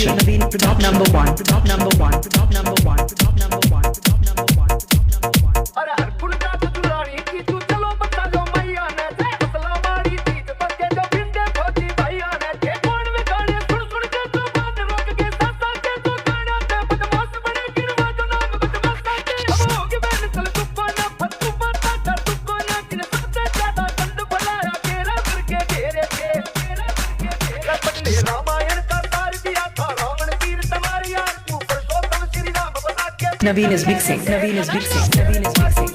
Production. Naveen Top number one. Top number one. Top number one. Top number one. Top number one. Top number one. अरे हर full का दुलारी की तू चलो बता दो मैया ने से असला मारी जीत बके जो बिंदे खोजी भैया ने के कौन में गाने सुन सुन के तू बात रोक के साथ के तू गाना ते बदमाश बने गिरवा जो नाम बदमाश के अब होगी मैंने चल तू ना फतू बता कर तू को ना कि सबसे ज्यादा कंड भलाया तेरा फिर के घेरे थे पटले रामायण का तार दिया था रावण तीर तुम्हारी यार तू पुरुषोत्तम श्री राम बता के Naveen is mixing. Naveen is mixing. Naveen is mixing.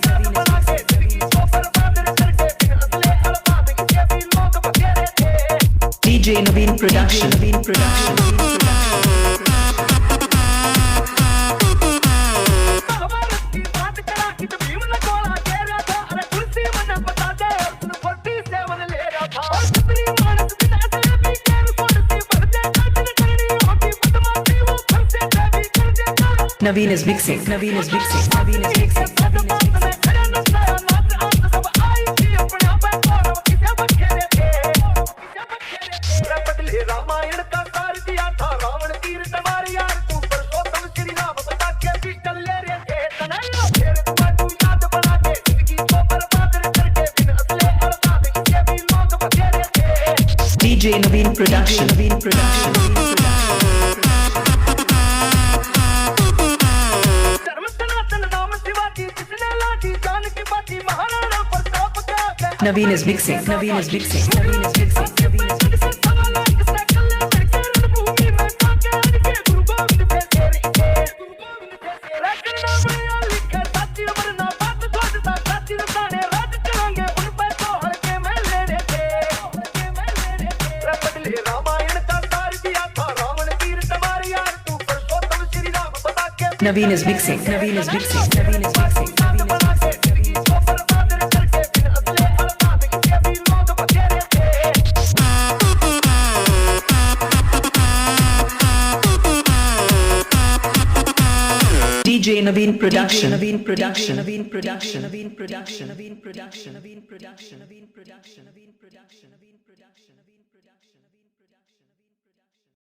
DJ Naveen Production. Naveen Production. Naveen is mixing. Naveen is mixing. Naveen is mixing. Ramayan का तार दिया था रावण तीर तुम्हारी यार तू पुरुषोत्तम श्री राम बता के पिस्टल ले रहे थे तनाया फिर तू याद बना के जिंदगी को बर्बाद करके बिन असले बर्बाद किए भी लोग बतेरे थे DJ Naveen Production. Naveen Production. धर्म सनातन नाम शिवाजी जिसने लाठी जान की बाती महाराणा प्रताप का Naveen is mixing. Naveen is mixing. Naveen is mixing. Naveen is mixing. Naveen is mixing. Naveen is mixing. Naveen is mixing. DJ Naveen Production. Naveen Production. Naveen Production. Naveen Production. Naveen Production. Naveen Production. Naveen Production. Naveen Production.